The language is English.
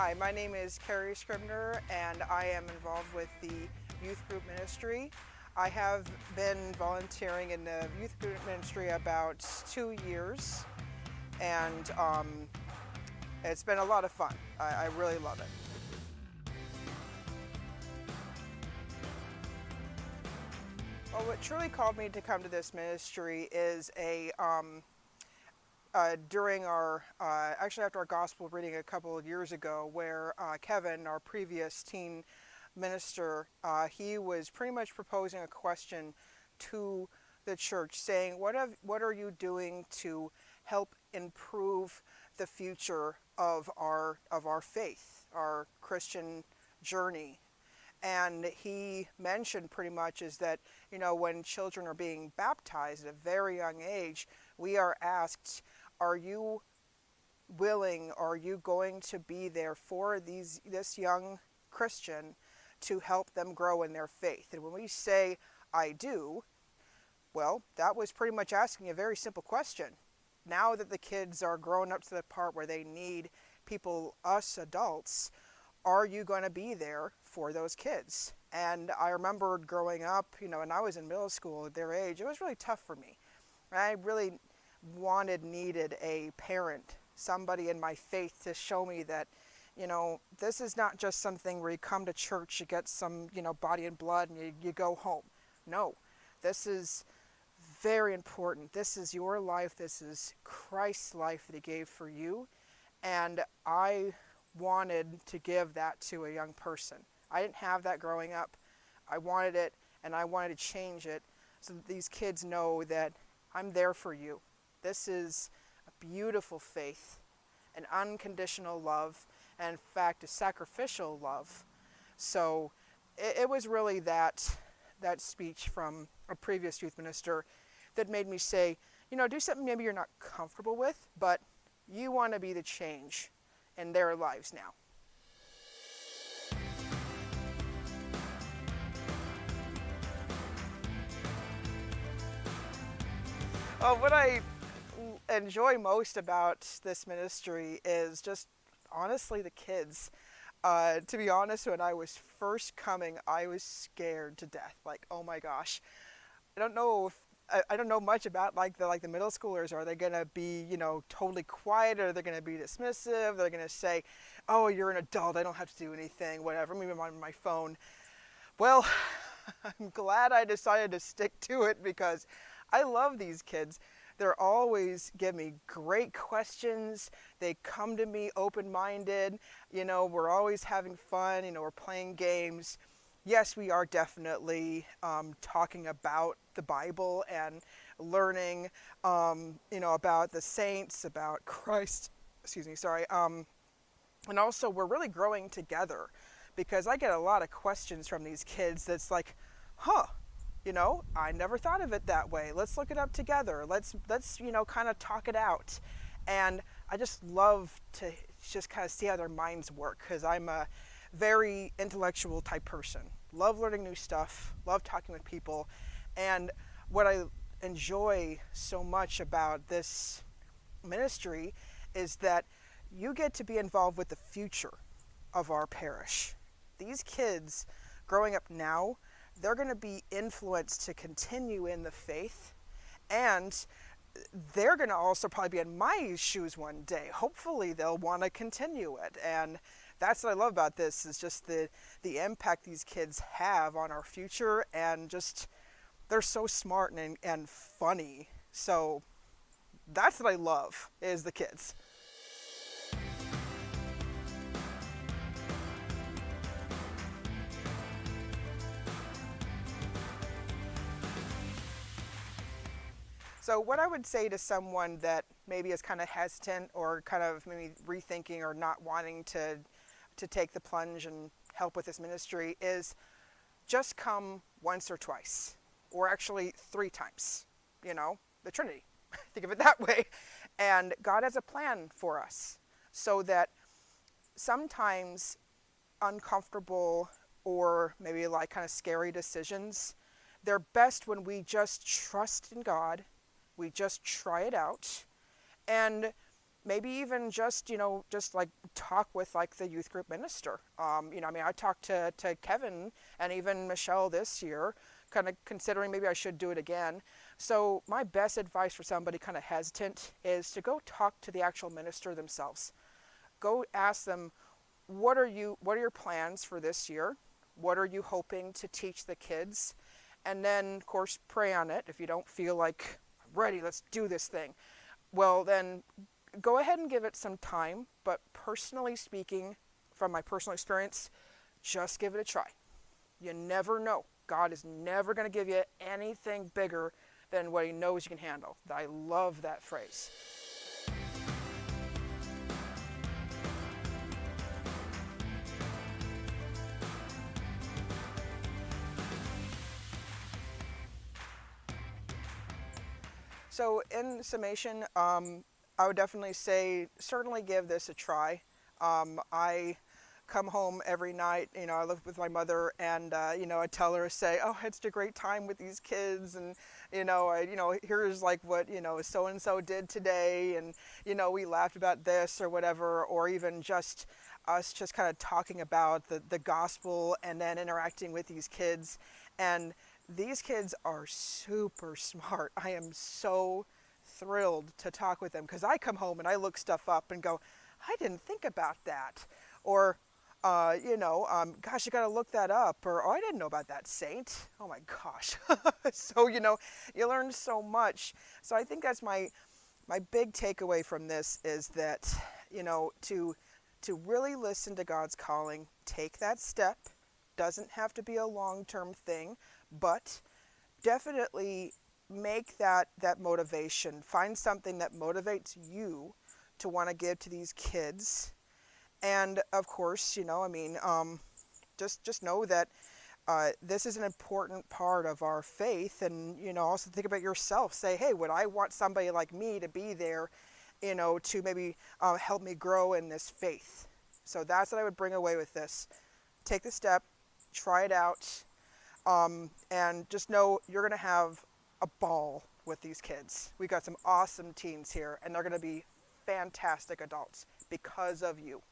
Hi, my name is Carrie Scribner, and I am involved with the youth group ministry. I have been volunteering in the youth group ministry about 2 years, and it's been a lot of fun. I really love it. Well, what truly called me to come to this ministry is during our actually after our gospel reading a couple of years ago, where Kevin, our previous teen minister, he was pretty much proposing a question to the church, saying, what are you doing to help improve the future of our faith, our Christian journey? And he mentioned pretty much is that, when children are being baptized at a very young age, we are asked, are you willing, are you going to be there for this young Christian to help them grow in their faith? And when we say, I do, well, that was pretty much asking a very simple question. Now that the kids are grown up to the part where they need people, us adults, are you going to be there for those kids? And I remembered growing up, when I was in middle school at their age, it was really tough for me. I really needed a parent, somebody in my faith to show me that, this is not just something where you come to church, you get some, body and blood, and you go home. No, this is very important. This is your life. This is Christ's life that he gave for you. And I wanted to give that to a young person. I didn't have that growing up. I wanted it, and I wanted to change it so that these kids know that I'm there for you. This is a beautiful faith, an unconditional love, and in fact, a sacrificial love. So it was really that speech from a previous youth minister that made me say, do something maybe you're not comfortable with, but you want to be the change in their lives now. Well, what I enjoy most about this ministry is just honestly the kids. To be honest, when I was first coming, I was scared to death. Like, oh my gosh, I don't know if I don't know much about the middle schoolers. Are they gonna be totally quiet? Or are they gonna be dismissive? They're gonna say, "Oh, you're an adult. I don't have to do anything. Whatever. I'm even on my phone." Well, I'm glad I decided to stick to it because I love these kids. They're always give me great questions. They come to me open-minded. We're always having fun. We're playing games. Yes, we are definitely talking about the Bible and learning, about the saints, about Christ. Excuse me, sorry. And also, we're really growing together because I get a lot of questions from these kids that's like, huh, I never thought of it that way. Let's look it up together. Let's kind of talk it out. And I just love to just kind of see how their minds work because I'm a very intellectual type person. Love learning new stuff, love talking with people. And what I enjoy so much about this ministry is that you get to be involved with the future of our parish. These kids growing up now, they're going to be influenced to continue in the faith, and they're going to also probably be in my shoes one day. Hopefully they'll want to continue it, and that's what I love about this is just the impact these kids have on our future, and just they're so smart and funny. So that's what I love is the kids. So what I would say to someone that maybe is kind of hesitant or kind of maybe rethinking or not wanting to take the plunge and help with this ministry is just come once or twice, or actually 3 times, the Trinity. Think of it that way. And God has a plan for us so that sometimes uncomfortable or maybe like kind of scary decisions, they're best when we just trust in God, we just try it out, and maybe even just, just like talk with like the youth group minister. I mean, I talked to Kevin and even Michelle this year, kind of considering maybe I should do it again. So my best advice for somebody kind of hesitant is to go talk to the actual minister themselves. Go ask them, what are your plans for this year? What are you hoping to teach the kids? And then, of course, pray on it. If you don't feel like, I'm ready, let's do this thing, well, then go ahead and give it some time. But personally speaking, from my personal experience, just give it a try. You never know. God is never going to give you anything bigger than what he knows you can handle. I love that phrase. So in summation, I would definitely say certainly give this a try. I come home every night, I live with my mother, and I tell her, say, oh, it's a great time with these kids, and here's like what so and so did today, and we laughed about this or whatever, or even just us just kind of talking about the gospel and then interacting with these kids. And these kids are super smart. I am so thrilled to talk with them because I come home and I look stuff up and go, I didn't think about that. Or, gosh, you got to look that up. Or, oh, I didn't know about that saint. Oh my gosh. So, you learn so much. So I think that's my big takeaway from this is that, to really listen to God's calling, take that step. Doesn't have to be a long-term thing, but definitely make that motivation. Find something that motivates you to want to give to these kids. And of course, just know that this is an important part of our faith. And also think about yourself. Say, hey, would I want somebody like me to be there, to maybe help me grow in this faith? So that's what I would bring away with this. Take the step, try it out, and just know you're going to have a ball with these kids. We got some awesome teens here, and they're going to be fantastic adults because of you.